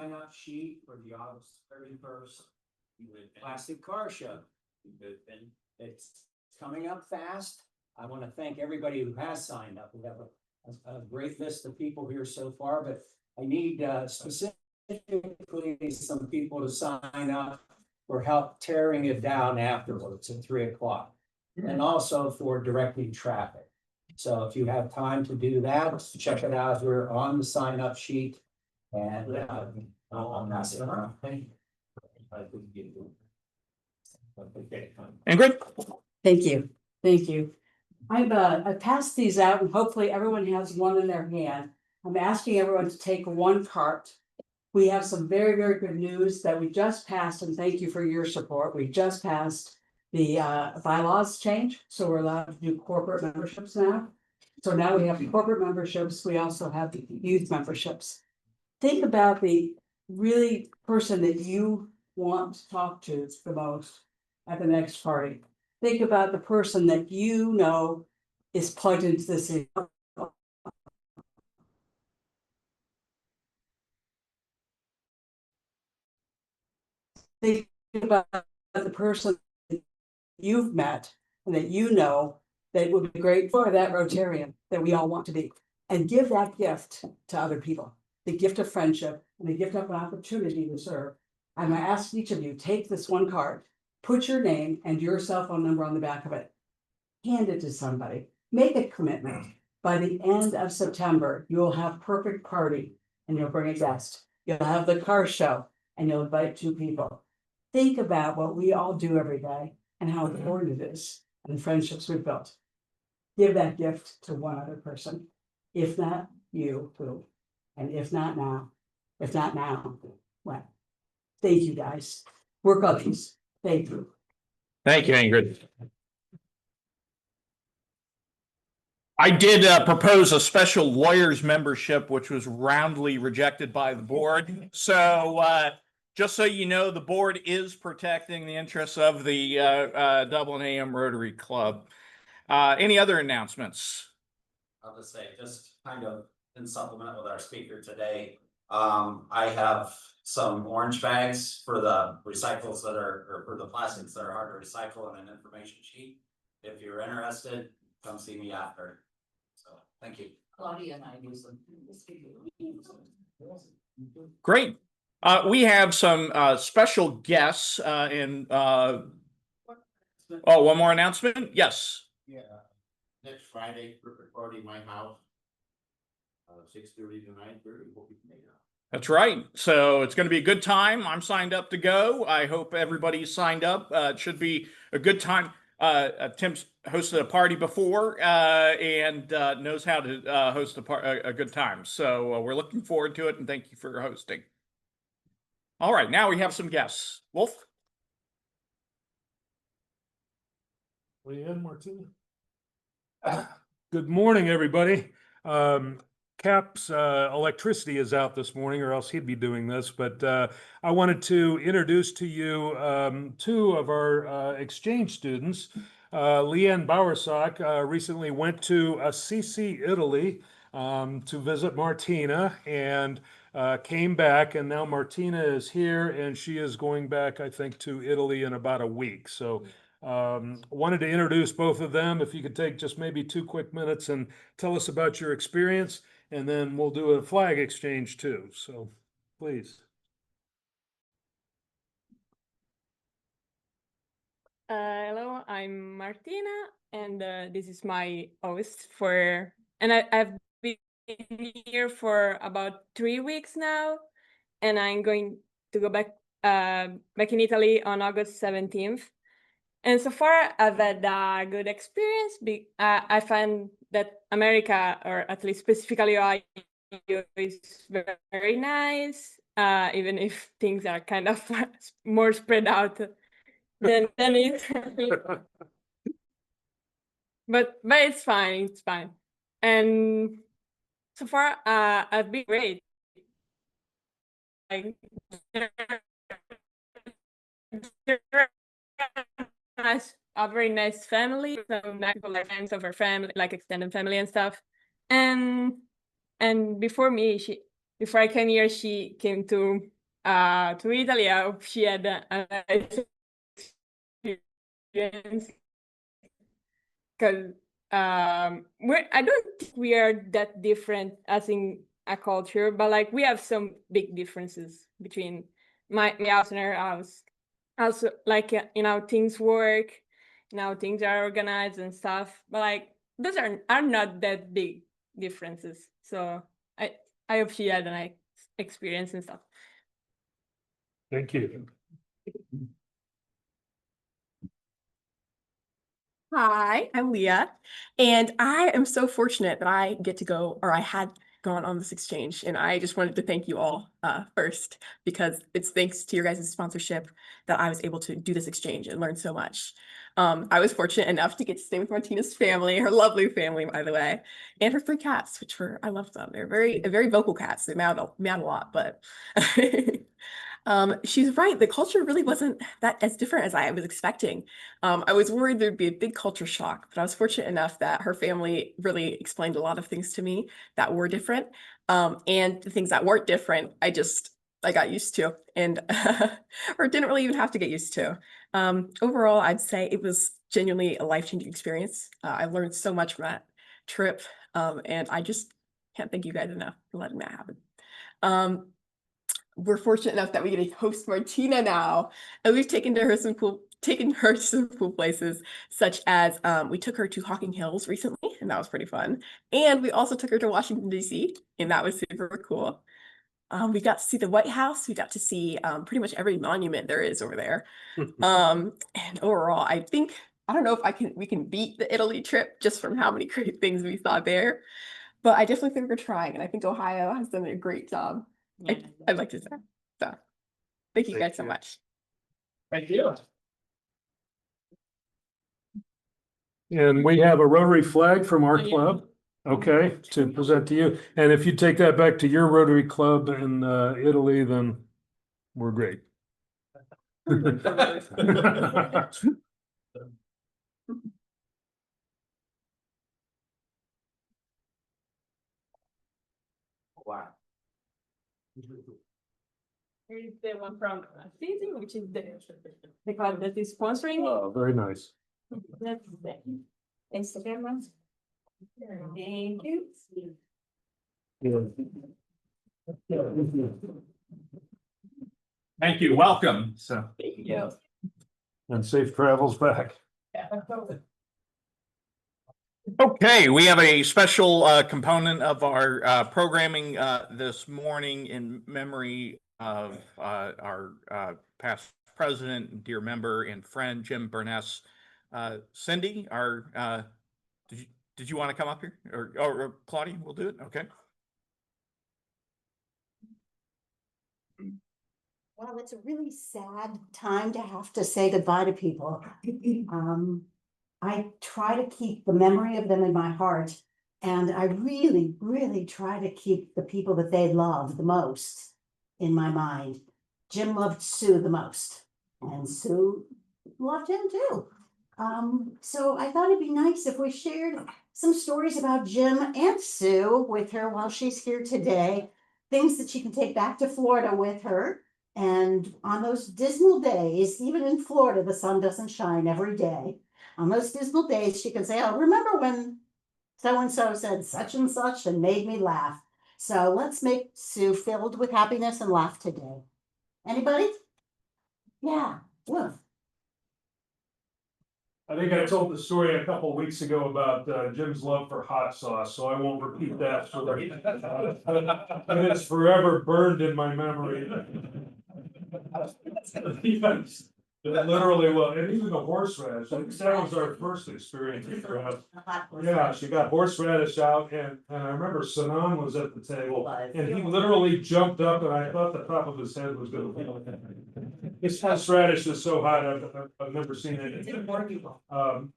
sign-up sheet for the August 31st Plastic Car Show. It's coming up fast. I want to thank everybody who has signed up. We have a great list of people here so far, but I need specifically some people to sign up for help tearing it down afterwards at 3 o'clock. And also for directing traffic. So if you have time to do that, check it out. We're on the sign up sheet. And I'm not saying Ingrid? Thank you, thank you. I passed these out and hopefully everyone has one in their hand. I'm asking everyone to take one cart. We have some very, very good news that we just passed, and thank you for your support. We just passed the bylaws change, so we're allowed to do corporate memberships now. So now we have corporate memberships, we also have the youth memberships. Think about the really person that you want to talk to the most at the next party. Think about the person that you know is plugged into this. Think about the person that you've met and that you know that would be great for that Rotarian that we all want to be. And give that gift to other people, the gift of friendship and the gift of an opportunity to serve. I'm gonna ask each of you, take this one card, put your name and your cell phone number on the back of it. Hand it to somebody, make a commitment. By the end of September, you'll have perfect party and you'll bring a guest. You'll have the car show and you'll invite 2 people. Think about what we all do every day and how important it is and the friendships we've built. Give that gift to one other person. If not you, who? And if not now, when? Thank you, guys. Work on these. Thank you. Thank you, Ingrid. I did propose a special lawyers membership, which was roundly rejected by the board. So just so you know, the board is protecting the interests of the Dublin AM Rotary Club. Any other announcements? I'll just say, just kind of in supplement with our speaker today, I have some orange bags for the recycles that are, or for the plastics that are hard to recycle, and an information sheet. If you're interested, come see me after. So, thank you. Claudia and I use them. Great. We have some special guests one more announcement? Yes. Yeah, next Friday, perfect party, my house. 6:30 to 9:30. Hope you can make it out. That's right. So it's going to be a good time. I'm signed up to go. I hope everybody's signed up. It should be a good time. Tim's hosted a party before and knows how to host a good time. So we're looking forward to it, and thank you for hosting. All right, now we have some guests. Wolf? Leanne Martina. Good morning, everybody. Cap's electricity is out this morning, or else he'd be doing this, but I wanted to introduce to you 2 of our exchange students. Leanne Bowersock recently went to Assisi, Italy to visit Martina, and came back, and now Martina is here, and she is going back, I think, to Italy in about a week. So wanted to introduce both of them. If you could take just maybe 2 quick minutes and tell us about your experience, and then we'll do a flag exchange too. So please. Hello, I'm Martina, and this is my host and I've been here for about 3 weeks now, and I'm going to go back in Italy on August 17th. And so far, I've had a good experience. I find that America, or at least specifically Ohio, is very nice, even if things are kind of more spread out than it. But it's fine. It's fine. And so far, I've been great. A very nice family, some nice friends of her family, like extended family and stuff. And before I came here, she came to to Italy. I hope she had a nice experience because I don't think we are that different as in a culture, but like we have some big differences between my house and her house. Also, like you know, things work, you know, things are organized and stuff, but like those are not that big differences. So I hope she had a nice experience and stuff. Thank you. Hi, I'm Leah, and I am so fortunate that I get to go, or I had gone on this exchange, and I just wanted to thank you all first, because it's thanks to your guys' sponsorship that I was able to do this exchange and learn so much. I was fortunate enough to get to stay with Martina's family, her lovely family, by the way, and her 3 cats, which were, I love them. They're very vocal cats. They meow a lot, but she's right. The culture really wasn't that as different as I was expecting. I was worried there'd be a big culture shock, but I was fortunate enough that her family really explained a lot of things to me that were different. And the things that weren't different, I got used to, and or didn't really even have to get used to. Overall, I'd say it was genuinely a life-changing experience. I learned so much from that trip, and I just can't thank you guys enough for letting that happen. We're fortunate enough that we get to host Martina now, and we've taken her to some cool places, such as we took her to Hocking Hills recently, and that was pretty fun. And we also took her to Washington, D.C., and that was super cool. We got to see the White House. We got to see pretty much every monument there is over there. And overall, I don't know if we can beat the Italy trip just from how many great things we saw there. But I definitely think we're trying, and I think Ohio has done a great job. I'd like to say. So thank you guys so much. Thank you. And we have a Rotary flag from our club, okay, to present to you. And if you take that back to your Rotary club in Italy, then we're great. Wow. Here's the one from Assisi, which is the club that is sponsoring. Oh, very nice. That's the Instagram one. Thank you. Thank you. Welcome. So. Thank you. And safe travels back. Okay, we have a special component of our programming this morning in memory of our past president, dear member and friend, Jim Burness. Cindy, did you want to come up here? Or Claudia will do it? Okay. Well, it's a really sad time to have to say goodbye to people. I try to keep the memory of them in my heart, and I really, really try to keep the people that they love the most in my mind. Jim loved Sue the most, and Sue loved him too. So I thought it'd be nice if we shared some stories about Jim and Sue with her while she's here today, things that she can take back to Florida with her. And on those dismal days, even in Florida, the sun doesn't shine every day. On those dismal days, she can say, oh, remember when so-and-so said such and such and made me laugh. So let's make Sue filled with happiness and laugh today. Anybody? Yeah. Woof. I think I told the story a couple of weeks ago about Jim's love for hot sauce, so I won't repeat that story. But it's forever burned in my memory. Yes, it literally was, and even the horseradish. I think that was our first experience. Yeah, she got horseradish out, and I remember Sanan was at the table, and he literally jumped up, and I thought the top of his head was going to. His horseradish is so hot, I've never seen it.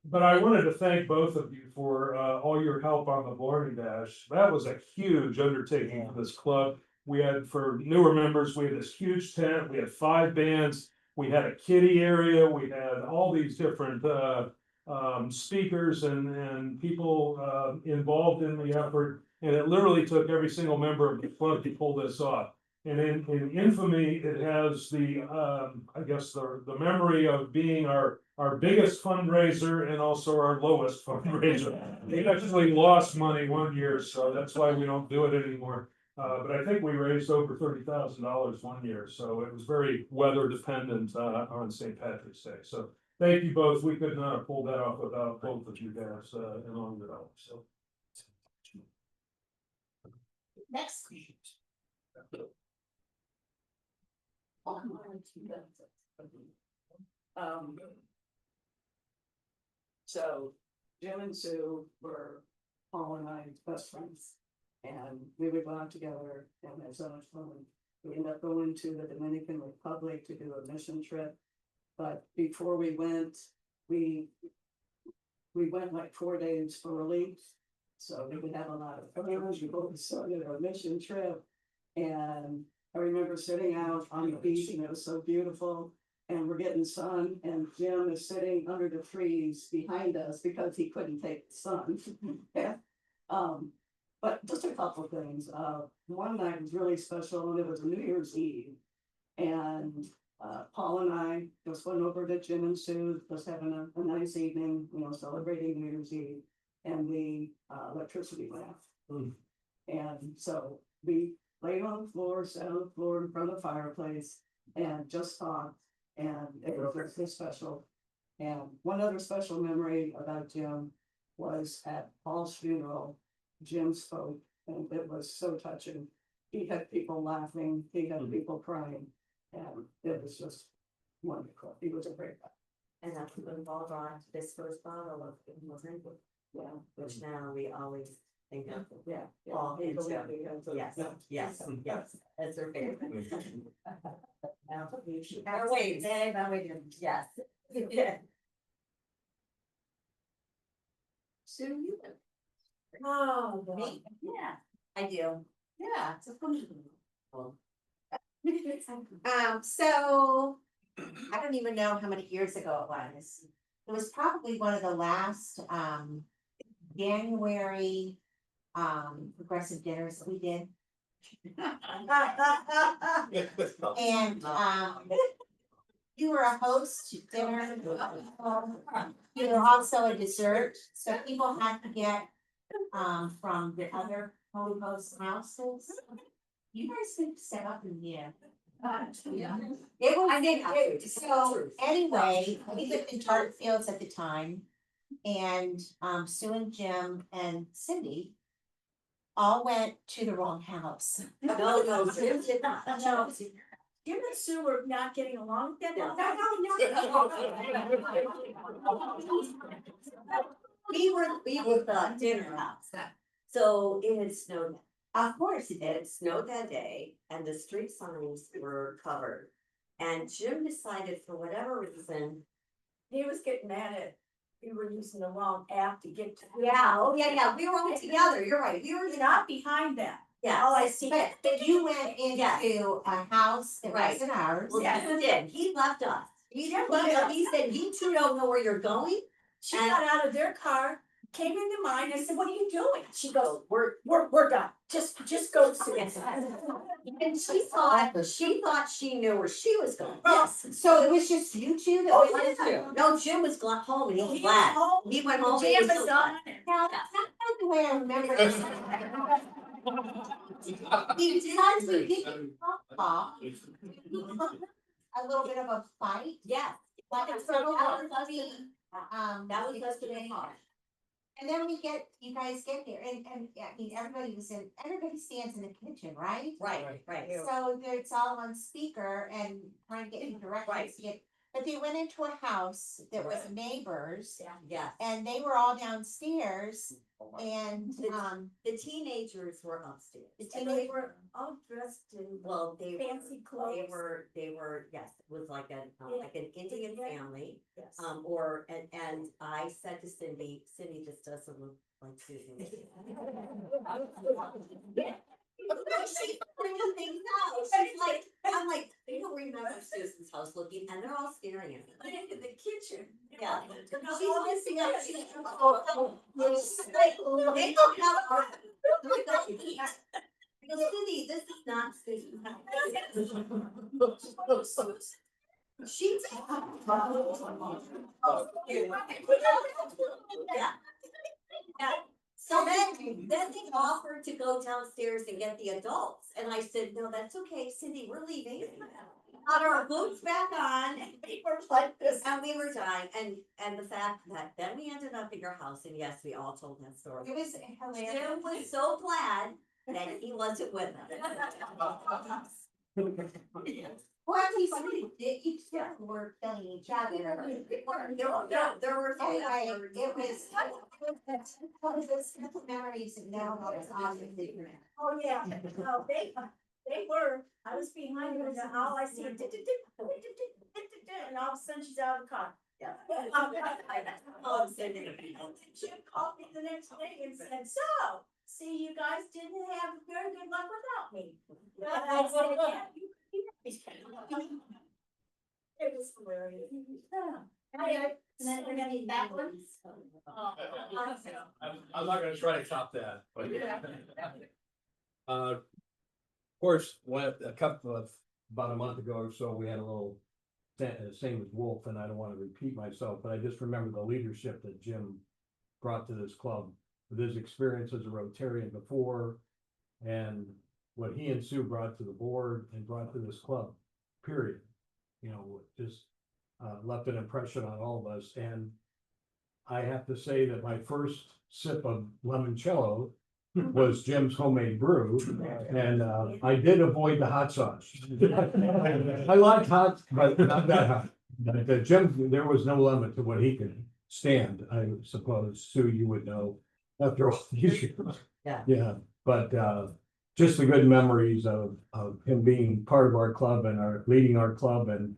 But I wanted to thank both of you for all your help on the Blarney Dash. That was a huge undertaking for this club. We had, for newer members, we had this huge tent, we had 5 bands, we had a kiddie area, we had all these different speakers and people involved in the effort. And it literally took every single member of the club to pull this off. And in infamy, it has the, I guess, the memory of being our biggest fundraiser and also our lowest fundraiser. We actually lost money one year, so that's why we don't do it anymore. But I think we raised over $30,000 one year, so it was very weather dependent, on St. Patrick's Day. So thank you both. We could not have pulled that off without both of you guys, along with all, so. Next. So Jim and Sue were Paul and I's best friends. And we would go out together and have so much fun. We ended up going to the Dominican Republic to do a mission trip. But before we went, we went like 4 days early. So we would have a lot of fun. We both started our mission trip. And I remember sitting out on the beach and it was so beautiful. And we're getting sun and Jim is sitting under the trees behind us because he couldn't take the sun. Yeah. But just a couple of things. One night was really special and it was New Year's Eve. And Paul and I just went over to Jim and Sue, just having a nice evening, you know, celebrating New Year's Eve. And the electricity went out. And so we laid on the floor, sat on the floor in front of the fireplace and just talked. And it was very special. And one other special memory about Jim was at Paul's funeral. Jim spoke and it was so touching. He had people laughing, he had people crying, and it was just wonderful. He was a great guy. And that's what involved on this first bottle of wasn't it? Yeah. Which now we always think of. Yeah. Paul and People Jim. at the end, so- Yes, yes, yes, as their favorite. Now, you should- Wait, yes. Yeah. Sue, you. Oh, Me? yeah, I do. Yeah, it's a fun. So I don't even know how many years ago it was. It was probably one of the last January progressive dinners that we did. And you were a host dinner. You were also a dessert, so people had to get from the other home host houses. You guys could set up in here. It was, so anyway, we lived in Target Fields at the time. And Sue and Jim and Cindy all went to the wrong house. No, Jim did not. No. Jim and Sue were not getting along with that. We were the dinner house. So it had snowed. Of course it It did. snowed that day and the street signs were covered. And Jim decided for whatever reason, He was getting mad at, we were using the wrong app to get to. Yeah, we were all together, you're right, we were Not behind that. yeah. All I see. But you went into a house that Right. wasn't ours. Well, Yeah. Jim did, he left us. He said, you two don't know where you're going? She got out of their car, came into mine, I said, what are you doing? She goes, We're, we're done, just go to. and she thought she knew where she was going. Yes. So it was just you two that Oh, went yeah. into? No, Jim was home and he was He glad. was home, He went home. and he jam was was so on. Now, that's not the way I remember it. Because we didn't talk, a little bit of a fight. Yes. Like a That little was us ugly, That was us today. And then you guys get there and I mean, everybody stands in the kitchen, right? Right. So it's all on speaker and trying to get you directions Right. to get, but they went into a house that was neighbors. Yeah. And they were all downstairs and, The teenagers were upstairs. And they were all dressed in Well, they fancy clothes. They were, yes, it was like an Indian Yeah. family. Yes. And I said to Cindy just doesn't look like Susan. She's pointing things out. She's like, I'm like, they don't remember Susan's house looking, and they're all staring at me. Went into the kitchen. Yeah. She's missing out. She's like, they don't have our, we don't eat. Cindy, this is not Susan. She's. Yeah. Yeah. So then they offered to go downstairs and get the adults, and I said, no, that's okay, Cindy, we're leaving. Got our boots back on, and we were like this, and we were dying, and the fact that then we ended up at your house, and yes, we all told that story. It was hilarious. Jim was so glad that he wasn't with us. Well, we each were killing each other. There were. Anyway, it was memories and now it's obviously. Oh, yeah, no, they were, I was behind her, and all I see, and all of a sudden she's out of the car. Yeah. Jim called me the next day and said, so, see, you guys didn't have very good luck without me. And I said, yeah, it was hilarious. And then we're gonna eat that one. I'm not gonna try to top that, but. Of course, about a month ago or so, we had a little, same as Wolf, and I don't wanna repeat myself, but I just remember the leadership that Jim brought to this club. With his experience as a Rotarian before, and what he and Sue brought to the board and brought to this club, period. You know, just left an impression on all of us, and I have to say that my first sip of limoncello was Jim's homemade brew, and I did avoid the hot sauce. I like hot, but not that hot. But Jim, there was no limit to what he could stand, I suppose. Sue, you would know after all these years. Yeah, but just the good memories of him being part of our club and leading our club, and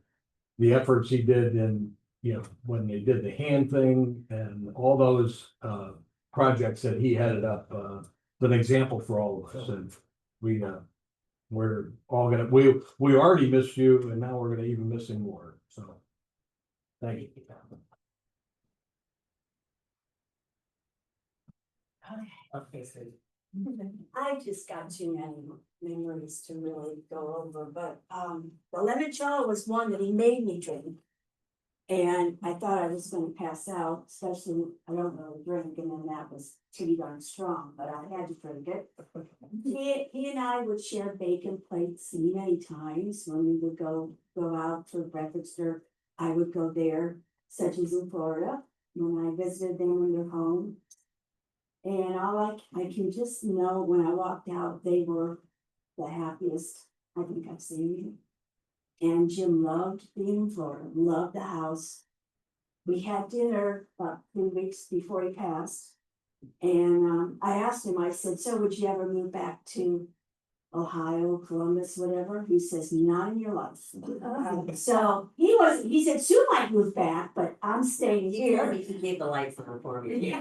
the efforts he did in, you know, when they did the hand thing and all those projects that he headed up, an example for all of us. And we're all gonna, we already missed you, and now we're gonna even miss him more. So thank you. Okay, so. I just got too many memories to really go over, but the limoncello was one that he made me drink. And I thought I was gonna pass out, especially, I don't really drink, and then that was pretty darn strong, but I had to drink it. He and I would share bacon plates many times when we would go out for breakfast, or I would go there, such as in Florida, when I visited them in their home. And all I can just know when I walked out, they were the happiest I think I've seen. And Jim loved being in Florida, loved the house. We had dinner about 3 weeks before he passed. And I asked him, I said, so would you ever move back to Ohio, Columbus, whatever? He says, not in your life. So he said, Sue might move back, but I'm staying here. He gave the lights on for me.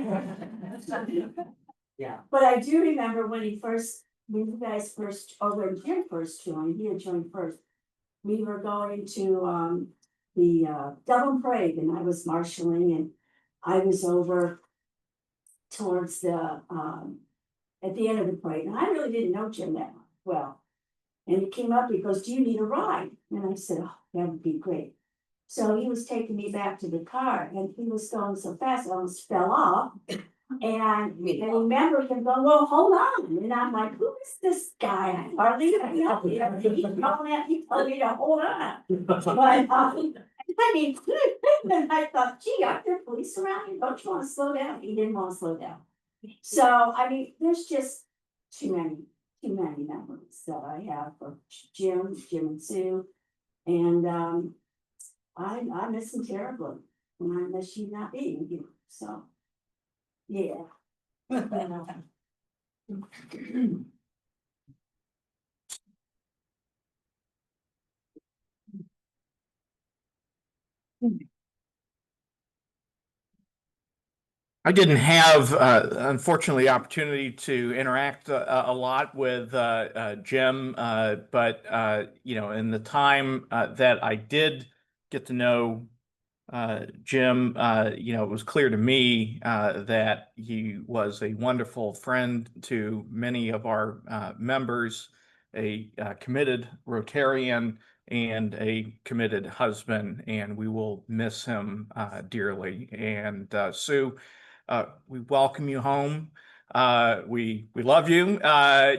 Yeah. But I do remember when you guys first, when Jim first joined, he had joined first. We were going to the Dublin Parade, and I was marshalling, and I was over towards the at the end of the parade, and I really didn't know Jim that well. And he came up, he goes, do you need a ride? And I said, oh, that would be great. So he was taking me back to the car, and he was going so fast, I almost fell off. And I remember him going, well, hold on. And I'm like, who is this guy? I hardly even know him. He told me to hold on. But I mean, and I thought, gee, aren't there police around here? Don't you want to slow down? He didn't want to slow down. So, I mean, there's just too many memories that I have for Jim and Sue. And I miss him terribly. And I miss you not being here. So, yeah. I didn't have, unfortunately, the opportunity to interact a lot with Jim, but you know, in the time that I did get to know Jim, it was clear to me that he was a wonderful friend to many of our members, a committed Rotarian, and a committed husband, and we will miss him dearly. And Sue, we welcome you home. We love you.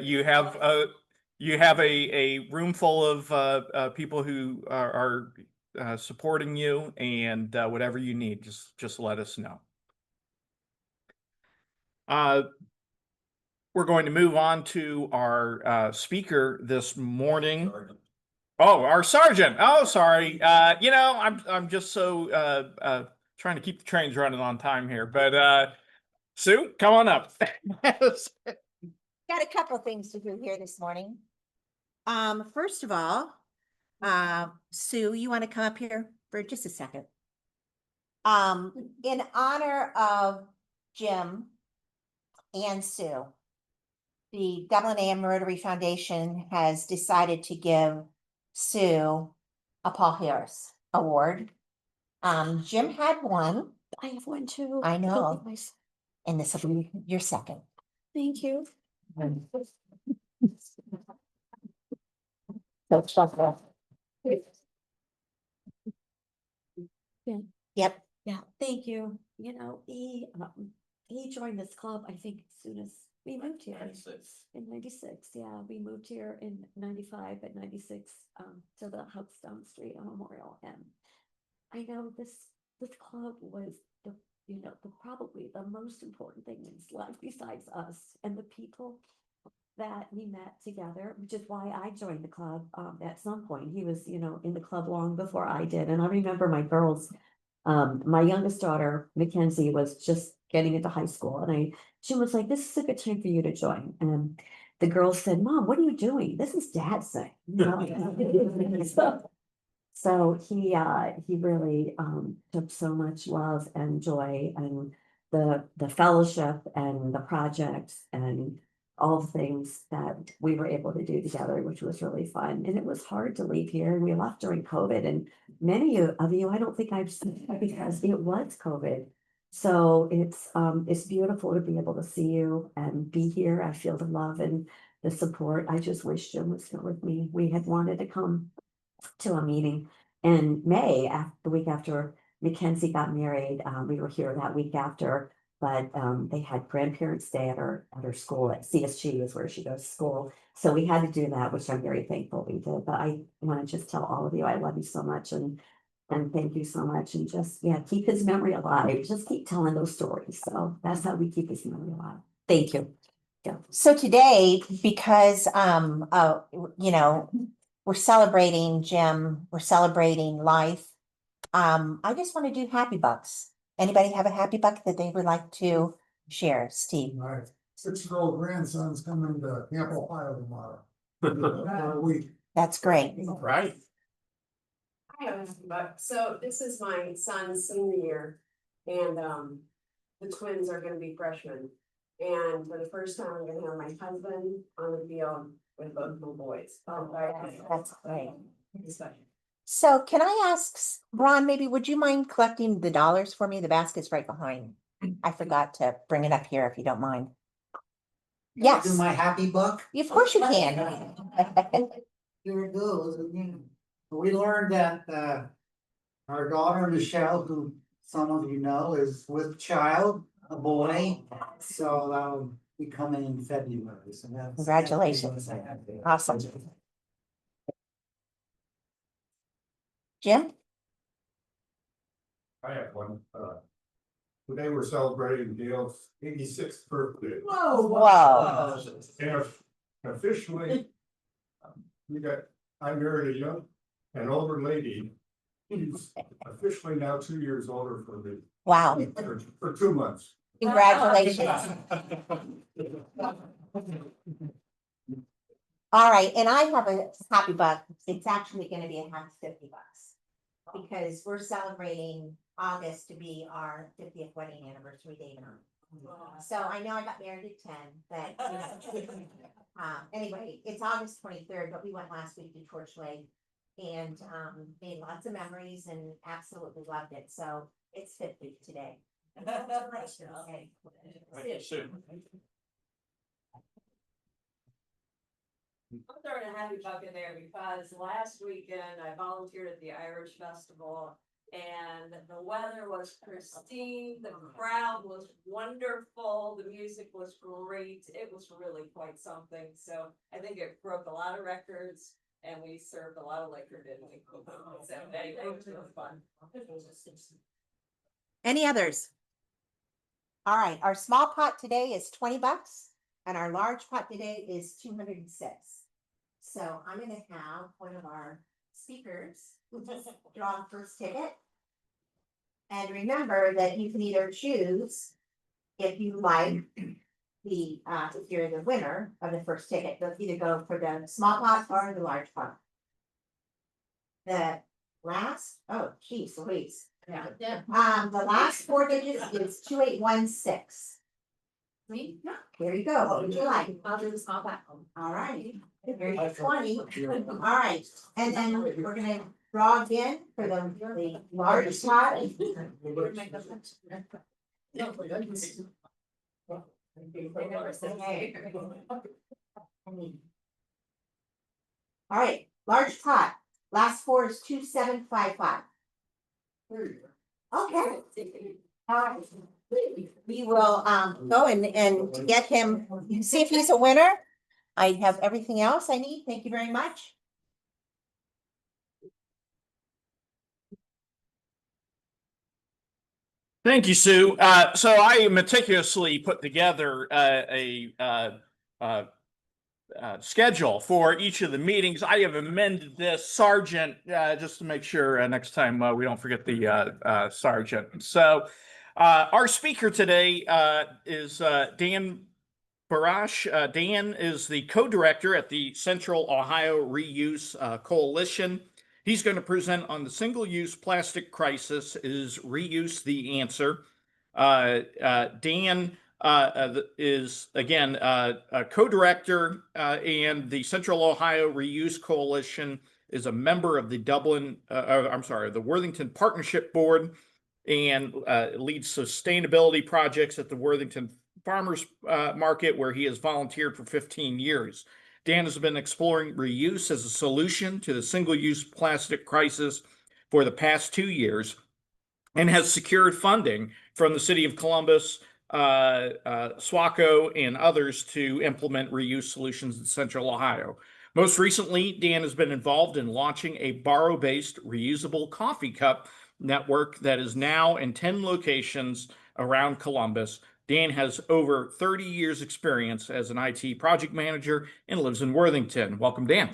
You have a room full of people who are supporting you, and whatever you need, just let us know. We're going to move on to our speaker this morning. Oh, our sergeant. Oh, sorry. I'm just so trying to keep the trains running on time here. But Sue, come on up. Got a couple of things to do here this morning. First of all, Sue, you want to come up here for just a second? In honor of Jim and Sue, the Dublin AM Rotary Foundation has decided to give Sue a Paul Harris Award. Jim had one. I have one too. I know. Go with my- And this will be your second. Thank you. Yep. Yeah, thank you. He joined this club, I think, as soon as we moved here. In 96, yeah, we moved here in 95, but 96, to the house down the street on Memorial. And I know this club was probably the most important thing in his life besides us and the people that we met together, which is why I joined the club at some point. He was, in the club long before I did. And I remember my girls, my youngest daughter, Mackenzie, was just getting into high school. And she was like, this is a good time for you to join. And the girls said, Mom, what are you doing? This is Dad's thing. So he really took so much love and joy and the fellowship and the projects and all the things that we were able to do together, which was really fun. And it was hard to leave here, and we left during COVID, and many of you, I don't think I've seen because it was COVID. So it's beautiful to be able to see you and be here. I feel the love and the support. I just wish Jim was here with me. We had wanted to come to a meeting in May, the week after Mackenzie got married. We were here that week after, but they had grandparents stay at her school at CSG is where she goes to school. So we had to do that, which I'm very thankful we did. But I want to just tell all of you, I love you so much and thank you so much. And just, keep his memory alive. Just keep telling those stories. So that's how we keep his memory alive. Thank you. Yeah. So today, because we're celebrating Jim, we're celebrating life. I just want to do happy bucks. Anybody have a happy buck that they would like to share? Steve. My 6-year-old grandson's coming to Camp Ohio tomorrow. That's great. Right. I have a happy buck. So this is my son's senior year, and the twins are gonna be freshmen. And for the first time, I'm gonna have my husband on the field with both my boys. That's great. So can I ask, Ron, maybe would you mind collecting the dollars for me? The basket's right behind. I forgot to bring it up here if you don't mind. Yes. Do my happy buck? Of course you can. Here it goes. We learned that our daughter Michelle, who some of you know, is with child, a boy. So that'll be coming in February. So that's Congratulations. Awesome. Jim? I have one. Today we're celebrating Gail's 86th birthday. Whoa. And officially, I married an older lady. She's officially now 2 years older for me. Wow. For 2 months. Congratulations. All right, and I have a happy buck. It's actually gonna be a half $50. Because we're celebrating August to be our 50th wedding anniversary day now. So I know I got married at 10, but anyway, it's August 23rd, but we went last week to Torch Lake. and made lots of memories and absolutely loved it. So it's Fit Week today. Okay. I'm throwing a happy buck in there because last weekend I volunteered at the Irish Festival and the weather was pristine, the crowd was wonderful, the music was great. It was really quite something. So I think it broke a lot of records and we served a lot of liquor, didn't we? So anyway, it was really fun. Any others? All right, our small pot today is $20 and our large pot today is 206. So I'm gonna have one of our speakers draw the first ticket. And remember that you can either choose if you like the, if you're the winner of the first ticket, they'll either go for the small pot or the large pot. The last, oh geez, Louise. Yeah. The last 4 digits is 2816. Me? Here you go. What would you like? I'll do the small pot. All right. Here's 20. All right. And then we're gonna draw again for the large pot. All right, large pot. Last 4 is 2755. Okay. All right. We will go and get him, see if he's a winner. I have everything else I need. Thank you very much. Thank you, Sue. So I meticulously put together a schedule for each of the meetings. I have amended this, Sergeant, just to make sure next time we don't forget the Sergeant. So our speaker today is Dan Barash. Dan is the co-director at the Central Ohio Reuse Coalition. He's going to present on the single-use plastic crisis. Is reuse the answer? Dan is, again, a co-director, and the Central Ohio Reuse Coalition is a member of the the Worthington Partnership Board, and leads sustainability projects at the Worthington Farmers Market, where he has volunteered for 15 years. Dan has been exploring reuse as a solution to the single-use plastic crisis for the past 2 years and has secured funding from the City of Columbus, SWACO, and others to implement reuse solutions in Central Ohio. Most recently, Dan has been involved in launching a borrow-based reusable coffee cup network that is now in 10 locations around Columbus. Dan has over 30 years experience as an IT project manager and lives in Worthington. Welcome, Dan.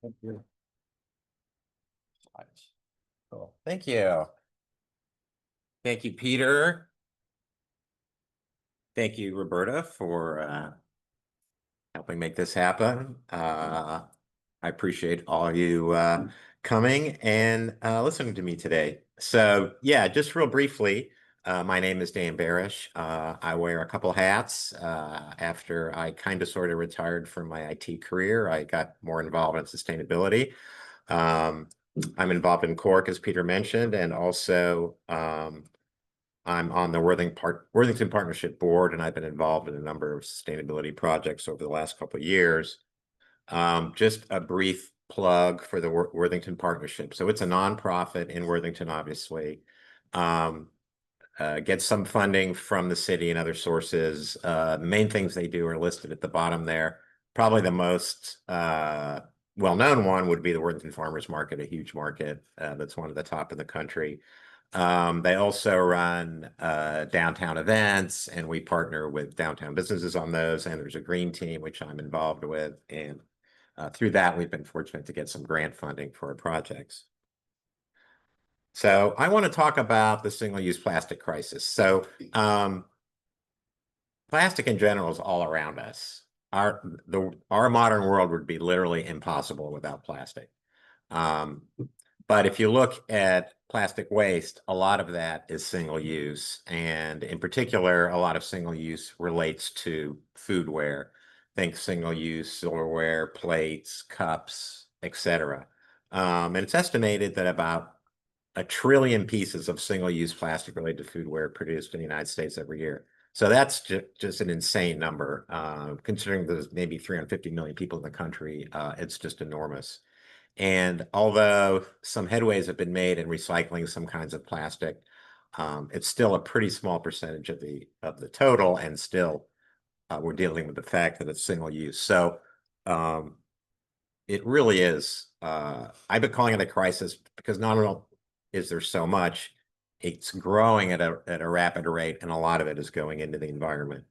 Thank you. Cool. Thank you. Thank you, Peter. Thank you, Roberta, for helping make this happen. I appreciate all you coming and listening to me today. So yeah, just real briefly, my name is Dan Barash. I wear a couple hats. After I kind of sort of retired from my IT career, I got more involved in sustainability. I'm involved in Cork, as Peter mentioned, and also I'm on the Worthington Partnership Board, and I've been involved in a number of sustainability projects over the last couple of years. Just a brief plug for the Worthington Partnership. So it's a nonprofit in Worthington, obviously. Gets some funding from the city and other sources. Main things they do are listed at the bottom there. Probably the most well-known one would be the Worthington Farmers Market, a huge market that's one of the top in the country. They also run downtown events, and we partner with downtown businesses on those. And there's a green team, which I'm involved with. And through that, we've been fortunate to get some grant funding for our projects. So I want to talk about the single-use plastic crisis. So plastic in general is all around us. Our modern world would be literally impossible without plastic. But if you look at plastic waste, a lot of that is single use. And in particular, a lot of single use relates to foodware. Think single-use silverware, plates, cups, etc. And it's estimated that about 1 trillion pieces of single-use plastic related to foodware produced in the United States every year. So that's just an insane number. Considering there's maybe 350 million people in the country, it's just enormous. And although some headways have been made in recycling some kinds of plastic, it's still a pretty small percentage of the total, and still we're dealing with the fact that it's single use. So it really is. I've been calling it a crisis because not only is there so much, it's growing at a rapid rate, and a lot of it is going into the environment.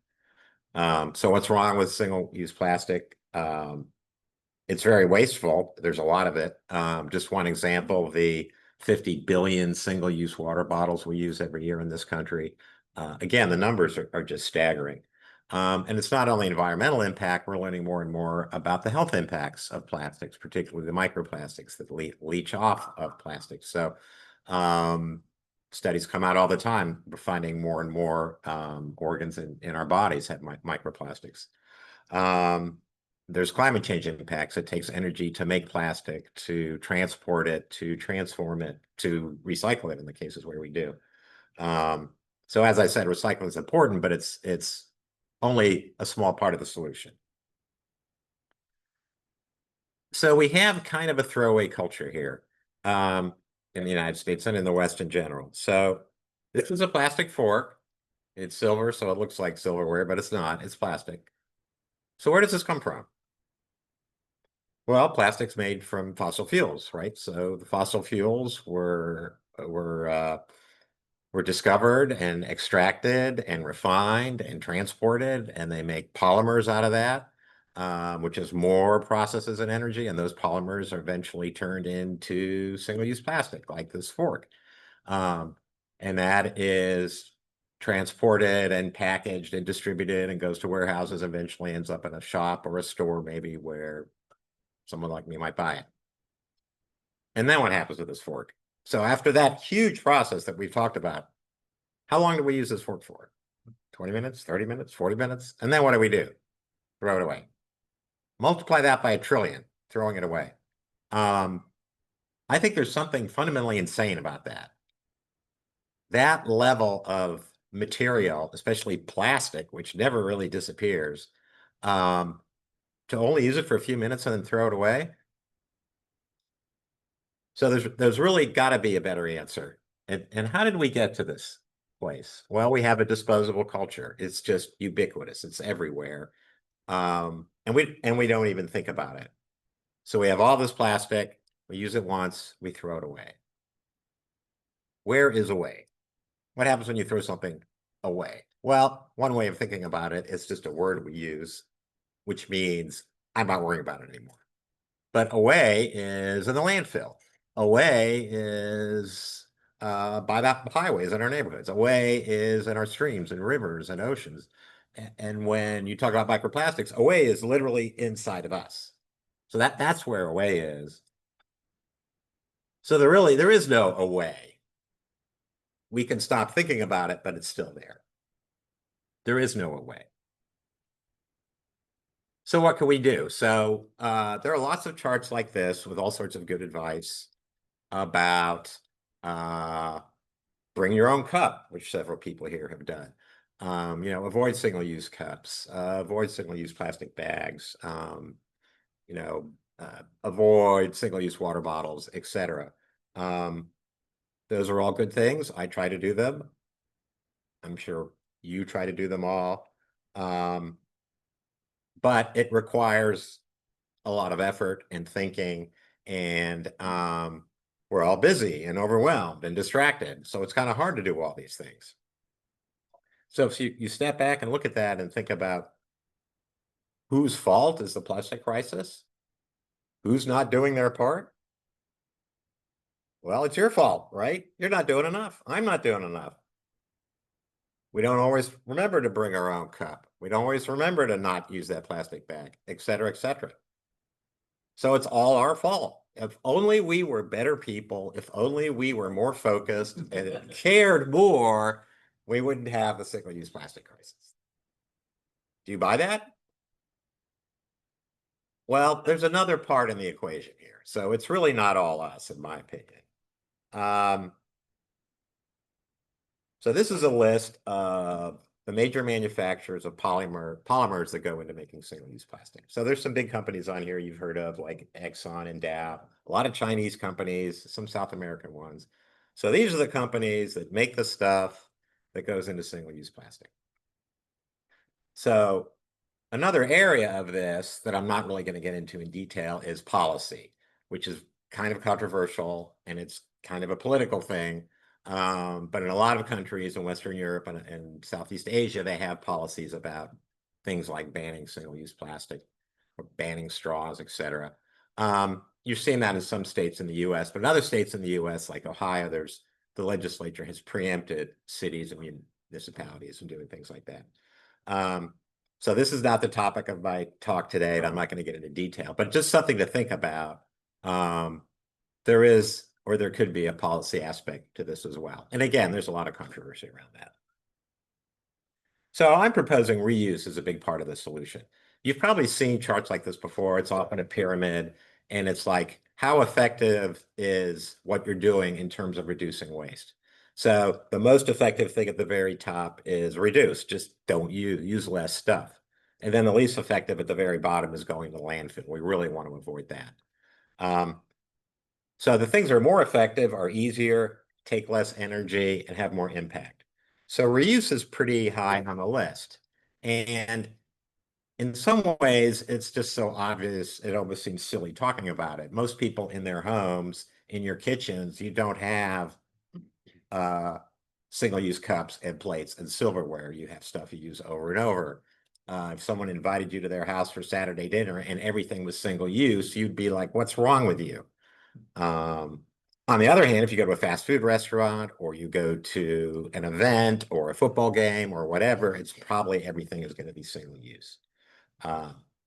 So what's wrong with single-use plastic? It's very wasteful. There's a lot of it. Just one example, the 50 billion single-use water bottles we use every year in this country. Again, the numbers are just staggering. And it's not only environmental impact, we're learning more and more about the health impacts of plastics, particularly the microplastics that leach off of plastics. So studies come out all the time. We're finding more and more organs in our bodies have microplastics. There's climate change impacts. It takes energy to make plastic, to transport it, to transform it, to recycle it in the cases where we do. So as I said, recycling is important, but it's only a small part of the solution. So we have kind of a throwaway culture here in the United States and in the West in general. So this is a plastic fork. It's silver, so it looks like silverware, but it's not. It's plastic. So where does this come from? Well, plastic's made from fossil fuels, right? So the fossil fuels were discovered and extracted and refined and transported, and they make polymers out of that, which is more processes and energy, and those polymers are eventually turned into single-use plastic, like this fork. And that is transported and packaged and distributed and goes to warehouses, eventually ends up in a shop or a store maybe where someone like me might buy it. And then what happens with this fork? So after that huge process that we've talked about, how long do we use this fork for? 20 minutes, 30 minutes, 40 minutes? And then what do? Throw it away. Multiply that by 1 trillion, throwing it away. I think there's something fundamentally insane about that. That level of material, especially plastic, which never really disappears, to only use it for a few minutes and then throw it away. So there's really got to be a better answer. And how did we get to this place? Well, we have a disposable culture. It's just ubiquitous. It's everywhere. And we don't even think about it. So we have all this plastic, we use it once, we throw it away. Where is away? What happens when you throw something away? Well, one way of thinking about it is just a word we use, which means I'm not worrying about it anymore. But away is in the landfill. Away is by the highways in our neighborhoods. Away is in our streams and rivers and oceans. And when you talk about microplastics, away is literally inside of us. So that's where away is. So there is no away. We can stop thinking about it, but it's still there. There is no away. So what can we do? So there are lots of charts like this with all sorts of good advice about bring your own cup, which several people here have done. Avoid single-use cups, avoid single-use plastic bags, avoid single-use water bottles, etc. Those are all good things. I try to do them. I'm sure you try to do them all. But it requires a lot of effort and thinking, and we're all busy and overwhelmed and distracted. So it's kind of hard to do all these things. So if you step back and look at that and think about whose fault is the plastic crisis? Who's not doing their part? Well, it's your fault, right? You're not doing enough. I'm not doing enough. We don't always remember to bring our own cup. We don't always remember to not use that plastic bag, et cetera, et cetera. So it's all our fault. If only we were better people, if only we were more focused and cared more, we wouldn't have the single-use plastic crisis. Do you buy that? Well, there's another part in the equation here. So it's really not all us, in my opinion. So this is a list of the major manufacturers of polymers that go into making single-use plastic. So there's some big companies on here you've heard of, like Exxon and Dow, a lot of Chinese companies, some South American ones. So these are the companies that make the stuff that goes into single-use plastic. So another area of this that I'm not really going to get into in detail is policy, which is kind of controversial and it's kind of a political thing. But in a lot of countries in Western Europe and Southeast Asia, they have policies about things like banning single-use plastic or banning straws, etc. You're seeing that in some states in the US, but in other states in the US, like Ohio, the legislature has preempted cities and municipalities from doing things like that. So this is not the topic of my talk today, and I'm not going to get into detail, but just something to think about. There is, or there could be, a policy aspect to this as well. And again, there's a lot of controversy around that. So I'm proposing reuse as a big part of the solution. You've probably seen charts like this before. It's often a pyramid, and it's like, how effective is what you're doing in terms of reducing waste? So the most effective thing at the very top is reduce, just don't use less stuff. And then the least effective at the very bottom is going to landfill. We really want to avoid that. So the things that are more effective are easier, take less energy, and have more impact. So reuse is pretty high on the list. And in some ways, it's just so obvious, it almost seems silly talking about it. Most people in their homes, in your kitchens, you don't have single-use cups and plates and silverware. You have stuff you use over and over. If someone invited you to their house for Saturday dinner and everything was single use, you'd be like, what's wrong with you? On the other hand, if you go to a fast food restaurant or you go to an event or a football game or whatever, it's probably everything is going to be single use.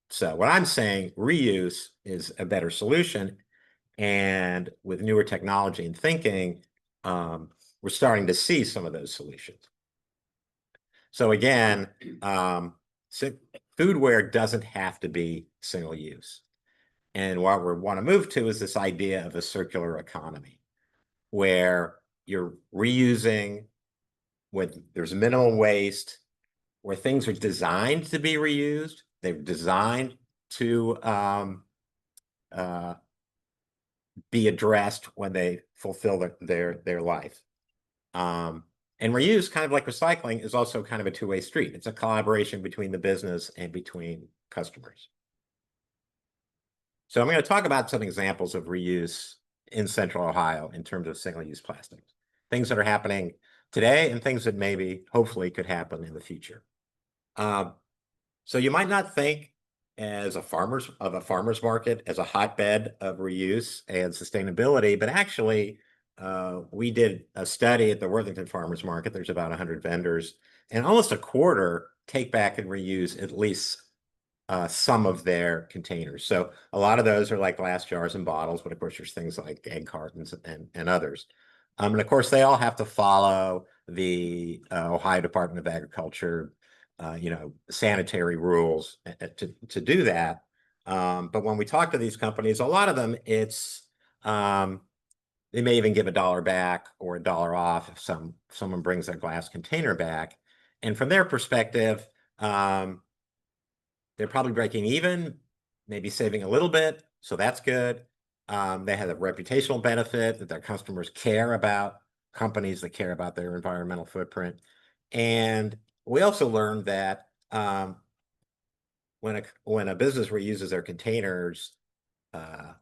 So what I'm saying, reuse is a better solution. And with newer technology and thinking, we're starting to see some of those solutions. So again, foodware doesn't have to be single use. And what we want to move to is this idea of a circular economy, where you're reusing with there's minimal waste, where things are designed to be reused. They're designed to be addressed when they fulfill their life. And reuse, kind of like recycling, is also kind of a two-way street. It's a collaboration between the business and between customers. So I'm going to talk about some examples of reuse in Central Ohio in terms of single-use plastics, things that are happening today and things that maybe, hopefully, could happen in the future. So you might not think as a farmer's market as a hotbed of reuse and sustainability, but actually, we did a study at the Worthington Farmers Market. There's about 100 vendors, and almost a quarter take back and reuse at least some of their containers. So a lot of those are like glass jars and bottles, but of course there's things like egg cartons and others. And of course they all have to follow the Ohio Department of Agriculture, sanitary rules to do that. But when we talk to these companies, a lot of them, it's they may even give $1 back or $1 off if someone brings their glass container back. And from their perspective, they're probably breaking even, maybe saving a little bit, so that's good. They have a reputational benefit that their customers care about companies that care about their environmental footprint. And we also learned that when a business reuses their containers, that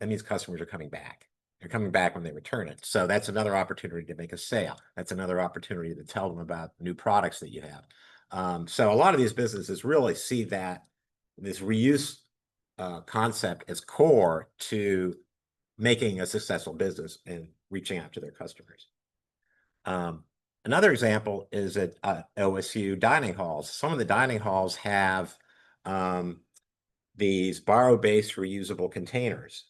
means customers are coming back. They're coming back when they return it. So that's another opportunity to make a sale. That's another opportunity to tell them about new products that you have. So a lot of these businesses really see that this reuse concept as core to making a successful business and reaching out to their customers. Another example is at OSU dining halls. Some of the dining halls have these borrow-based reusable containers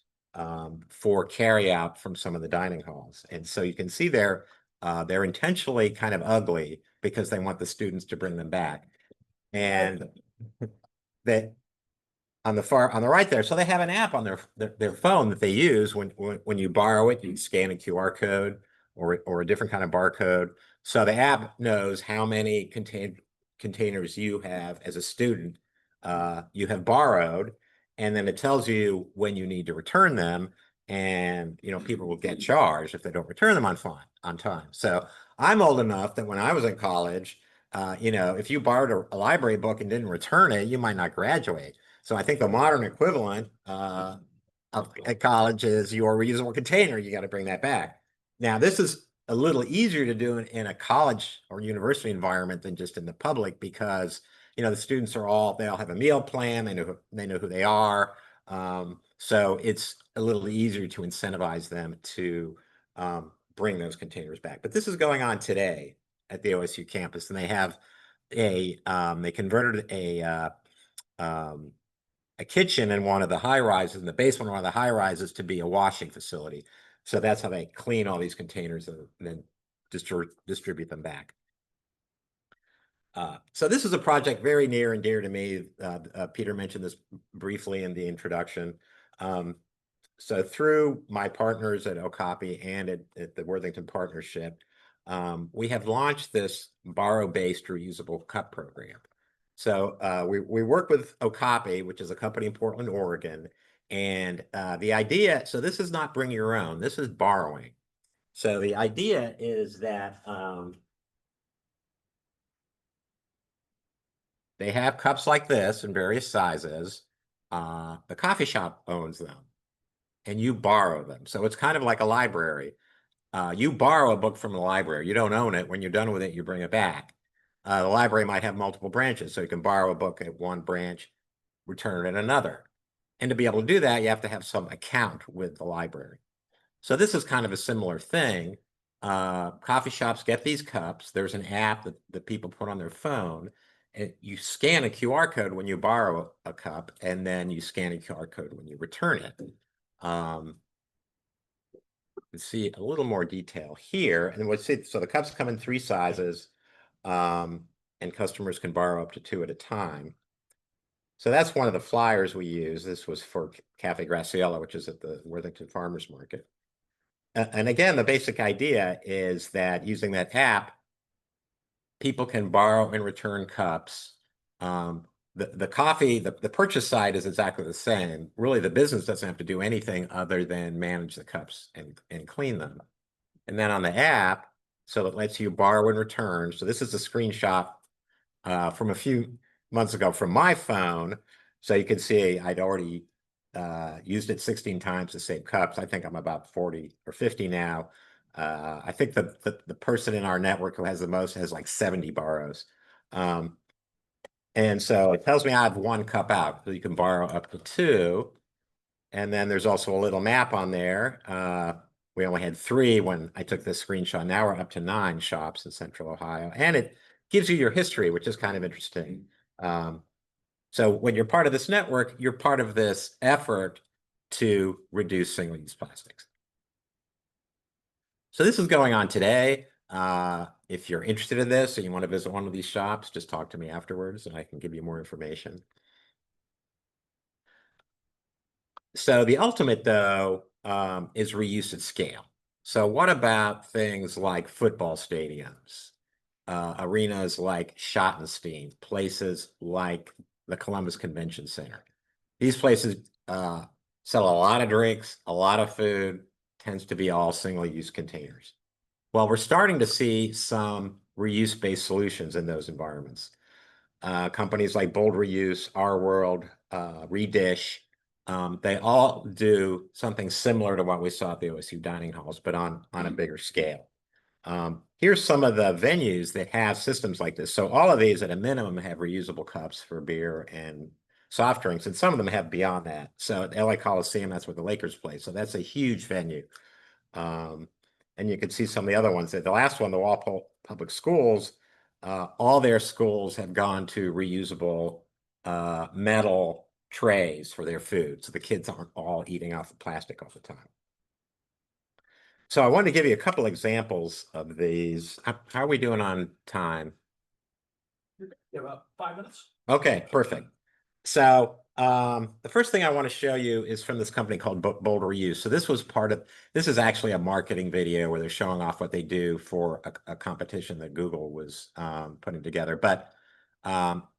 for carryout from some of the dining halls. And so you can see they're intentionally kind of ugly because they want the students to bring them back. And that on the right there. So they have an app on their phone that they use when you borrow it. You scan a QR code or a different kind of barcode. So the app knows how many containers you have as a student you have borrowed, and then it tells you when you need to return them. And people will get charged if they don't return them on time. So I'm old enough that when I was in college, if you borrowed a library book and didn't return it, you might not graduate. So I think the modern equivalent at college is your reusable container. You got to bring that back. Now, this is a little easier to do in a college or university environment than just in the public, because the students they all have a meal plan. They know who they are. So it's a little easier to incentivize them to bring those containers back. But this is going on today at the OSU campus, and they have they converted a kitchen in one of the high rises, in the basement of one of the high rises, to be a washing facility. So that's how they clean all these containers and then distribute them back. So this is a project very near and dear to me. Peter mentioned this briefly in the introduction. So through my partners at Okapi and at the Worthington Partnership, we have launched this borrow-based reusable cup program. So we work with Okapi, which is a company in Portland, Oregon. And the idea, so this is not bring your own, this is borrowing. So the idea is that they have cups like this in various sizes. The coffee shop owns them, and you borrow them. So it's kind of like a library. You borrow a book from the library. You don't own it. When you're done with it, you bring it back. The library might have multiple branches, so you can borrow a book at one branch, return it at another. And to be able to do that, you have to have some account with the library. So this is kind of a similar thing. Coffee shops get these cups. There's an app that people put on their phone. And you scan a QR code when you borrow a cup, and then you scan a QR code when you return it. Let's see a little more detail here. And we'll see, so the cups come in 3 sizes, and customers can borrow up to 2 at a time. So that's one of the flyers we use. This was for Cafe Graciela, which is at the Worthington Farmers Market. And again, the basic idea is that using that app, people can borrow and return cups. The coffee, the purchase side is exactly the same. Really, the business doesn't have to do anything other than manage the cups and clean them. And then on the app, so it lets you borrow and return. So this is a screenshot from a few months ago from my phone. So you can see I'd already used it 16 times to save cups. I think I'm about 40 or 50 now. I think the person in our network who has the most has like 70 borrows. And so it tells me I have 1 cup out, so you can borrow up to 2. And then there's also a little map on there. We only had 3 when I took this screenshot. Now we're up to 9 shops in Central Ohio. And it gives you your history, which is kind of interesting. So when you're part of this network, you're part of this effort to reduce single-use plastics. So this is going on today. If you're interested in this and you want to visit one of these shops, just talk to me afterwards and I can give you more information. So the ultimate, though, is reuse at scale. So what about things like football stadiums, arenas like Schottenstein, places like the Columbus Convention Center? These places sell a lot of drinks, a lot of food, tends to be all single-use containers. Well, we're starting to see some reuse-based solutions in those environments. Companies like Bold Reuse, Our World, Redish, they all do something similar to what we saw at the OSU dining halls, but on a bigger scale. Here's some of the venues that have systems like this. So all of these at a minimum have reusable cups for beer and soft drinks, and some of them have beyond that. So at LA Coliseum, that's where the Lakers play. So that's a huge venue. And you can see some of the other ones. The last one, the Walpole Public Schools, all their schools have gone to reusable metal trays for their food. So the kids aren't all eating off of plastic all the time. So I wanted to give you a couple examples of these. How are we doing on time? About 5 minutes. Okay, perfect. So The first thing I want to show you is from this company called Bold Reuse. So this is actually a marketing video where they're showing off what they do for a competition that Google was putting together. But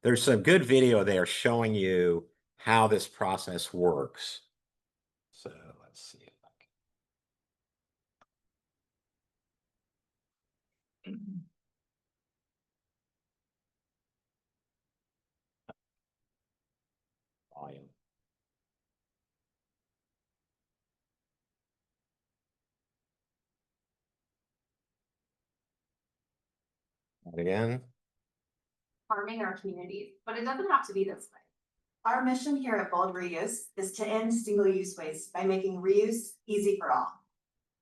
there's some good video there showing you how this process works. So let's see if I can. Volume. Again. Harming our communities, but it doesn't have to be this way. Our mission here at Bold Reuse is to end single-use waste by making reuse easy for all.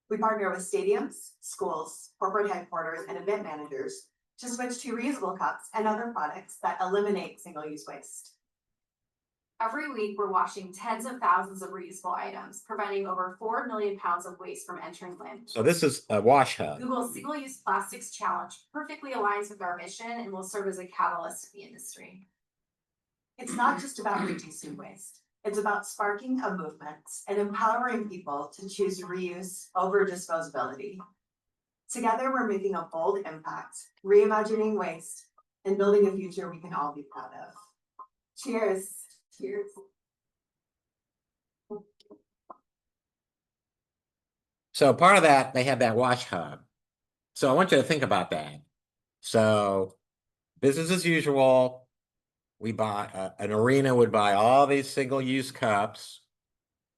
We partner with stadiums, schools, corporate headquarters, and event managers to switch to reusable cups and other products that eliminate single-use waste. Every week, we're washing tens of thousands of reusable items, preventing over 4 million pounds of waste from entering landfills. So this is a wash hub. Google's Single-Use Plastics Challenge perfectly aligns with our mission and will serve as a catalyst in the industry. It's not just about reducing waste. It's about sparking a movement and empowering people to choose reuse over disposability. Together, we're making a bold impact, reimagining waste, and building a future we can all be proud of. Cheers. Cheers. So part of that, they have that wash hub. So I want you to think about that. So business as usual, we buy, an arena would buy all these single-use cups,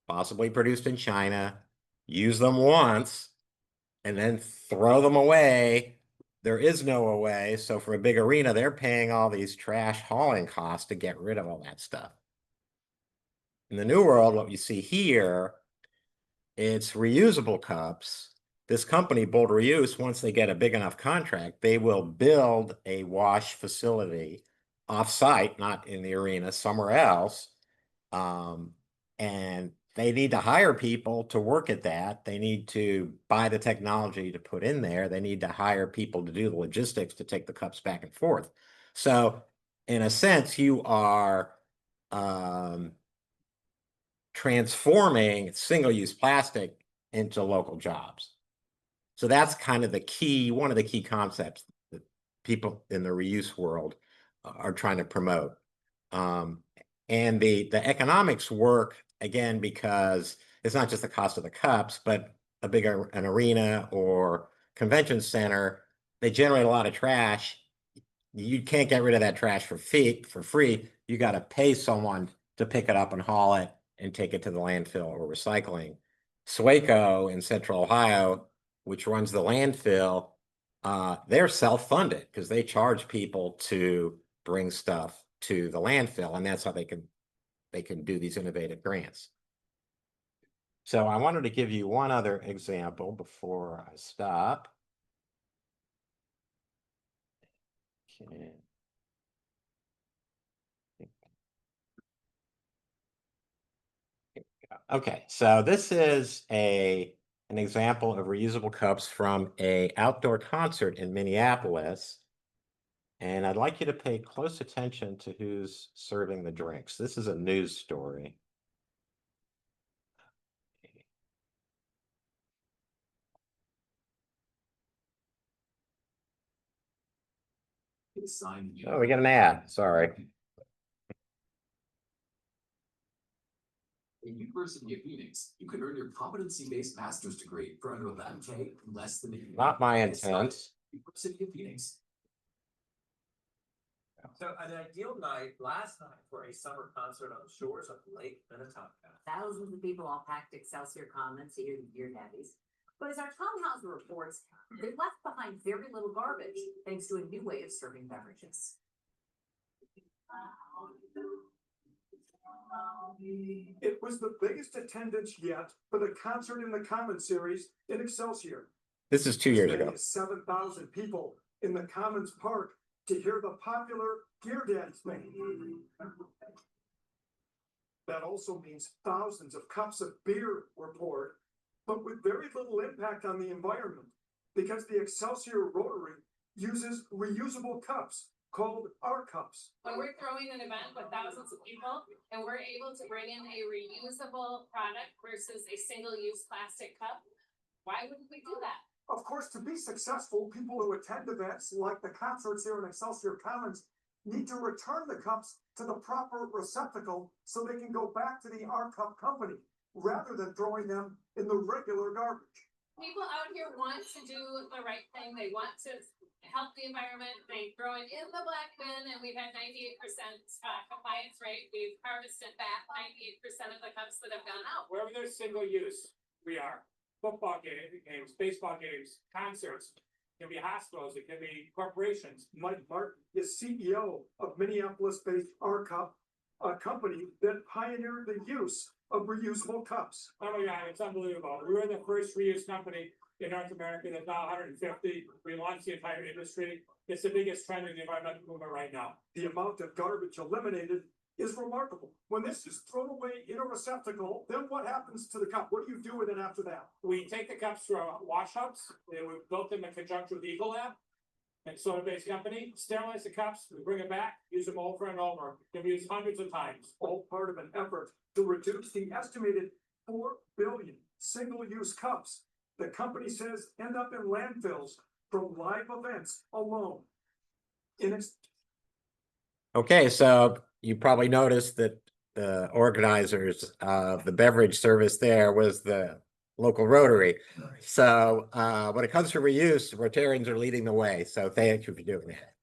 possibly produced in China, use them once, and then throw them away. There is no away. So for a big arena, they're paying all these trash hauling costs to get rid of all that stuff. In the new world, what you see here, it's reusable cups. This company, Bold Reuse, once they get a big enough contract, they will build a wash facility off-site, not in the arena, somewhere else. And they need to hire people to work at that. They need to buy the technology to put in there. They need to hire people to do the logistics to take the cups back and forth. So in a sense, you are transforming single-use plastic into local jobs. So that's kind of the key, one of the key concepts that people in the reuse world are trying to promote. And the economics work, again, because it's not just the cost of the cups, but an arena or convention center, they generate a lot of trash. You can't get rid of that trash for free. You got to pay someone to pick it up and haul it and take it to the landfill or recycling. Swaco in Central Ohio, which runs the landfill, they're self-funded because they charge people to bring stuff to the landfill, and that's how they can do these innovative grants. So I wanted to give you one other example before I stop. Okay. Okay, so this is an example of reusable cups from an outdoor concert in Minneapolis. And I'd like you to pay close attention to who's serving the drinks. This is a news story. Oh, we got an ad, sorry. In University of Phoenix, you can earn your competency-based master's degree for under $11K in less than a year. Not my intent. University of Phoenix. So an ideal night last night for a summer concert on the shores of Lake Minnetonka. Thousands of people all packed Excelsior Commons to hear the Beer Daddies. But as our Tom Hauser reports, they left behind very little garbage thanks to a new way of serving beverages. It was the biggest attendance yet for the concert in the Commons series in Excelsior. This is 2 years ago. 7,000 people in the Commons Park to hear the popular Beer Daddies band. That also means thousands of cups of beer were poured, but with very little impact on the environment because the Excelsior Rotary uses reusable cups called our cups. When we're throwing an event with thousands of people and we're able to bring in a reusable product versus a single-use plastic cup, why wouldn't we do that? Of course, to be successful, people who attend events like the concerts here in Excelsior Commons need to return the cups to the proper receptacle so they can go back to the R Cup company rather than throwing them in the regular garbage. People out here want to do the right thing. They want to help the environment. They throw it in the black bin and we've had 98% compliance rate. We've harvested back 98% of the cups that have gone out. Wherever there's single use, we are. Football games, baseball games, concerts, it can be hospitals, it can be corporations. Mike Martin is CEO of Minneapolis-based R Cup, a company that pioneered the use of reusable cups. Oh my God, it's unbelievable. We were the first reuse company in North America. There's now 150. We launched the entire industry. It's the biggest trend in the environmental movement right now. The amount of garbage eliminated is remarkable. When this is thrown away in a receptacle, then what happens to the cup? What do you do with it after that? We take the cups to our wash hubs. They were built in conjunction with Eagle Lab, and soda-based company. Sterilize the cups, we bring them back, use them over and over. Can be used hundreds of times. All part of an effort to reduce the estimated 4 billion single-use cups the company says end up in landfills from live events alone. Okay, so you probably noticed that the organizers of the beverage service there was the local Rotary. So when it comes to reuse, Rotarians are leading the way. So thank you for doing that.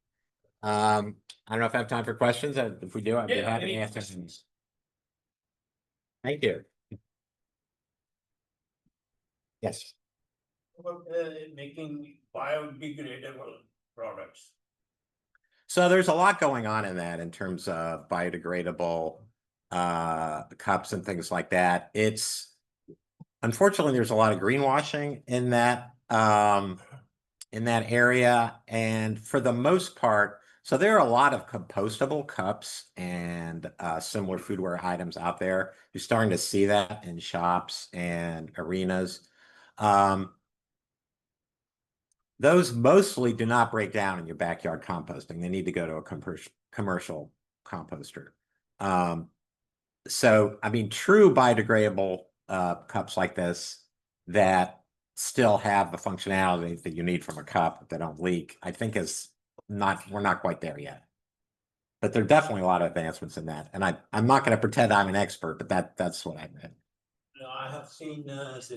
I don't know if I have time for questions. If we do, I'd be happy to answer them. Thank you. Yes. About making biodegradable products. So there's a lot going on in that in terms of biodegradable cups and things like that. It's unfortunately there's a lot of greenwashing in that area, and for the most part, so there are a lot of compostable cups and similar foodware items out there. You're starting to see that in shops and arenas. Those mostly do not break down in your backyard composting. They need to go to a commercial composter. So, I mean, true biodegradable cups like this that still have the functionality that you need from a cup that don't leak, I think we're not quite there yet. But there are definitely a lot of advancements in that. And I'm not going to pretend I'm an expert, but that's what I meant. I have seen this,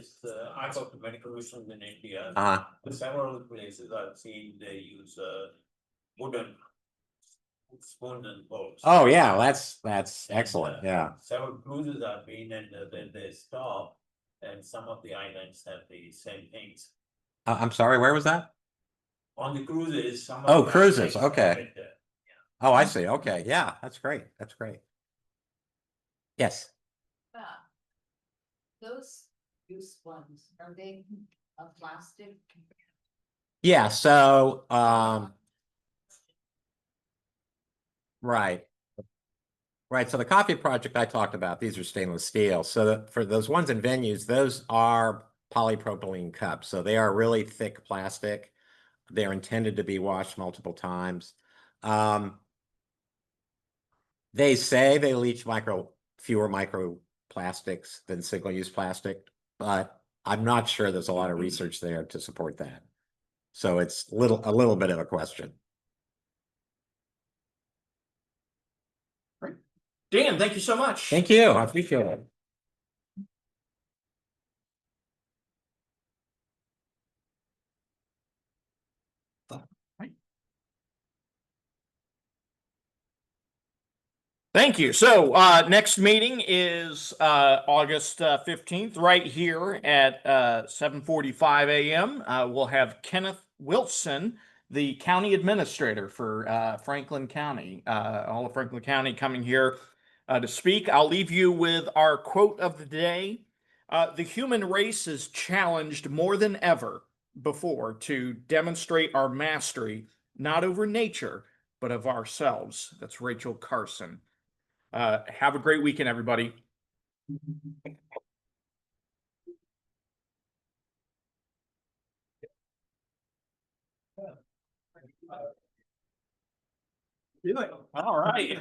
I got to medical missions in India. Several places I've seen they use wooden spoon and bowls. Oh yeah, that's excellent. Yeah. Several cruises I've been, and then they stop, and some of the islands have the same things. I'm sorry, where was that? On the cruises, some of Oh, the cruises. islands Okay. have it, Oh, I see. Okay. Yeah, that's great. That's great. Yes. Those used ones, are they plastic? Yeah, so right. So the coffee project I talked about, these are stainless steel. So for those ones in venues, those are polypropylene cups. So they are really thick plastic. They're intended to be washed multiple times. They say they leach fewer microplastics than single-use plastic, but I'm not sure there's a lot of research there to support that. So it's a little bit of a question. Dan, thank you so much. Thank you. I appreciate it. Thank you. So next meeting is August 15th, right here at 7:45 a.m. We'll have Kenneth Wilson, the county administrator for Franklin County, all of Franklin County coming here to speak. I'll leave you with our quote of the day. The human race is challenged more than ever before to demonstrate our mastery, not over nature, but of ourselves. That's Rachel Carson. Have a great weekend, everybody. All right.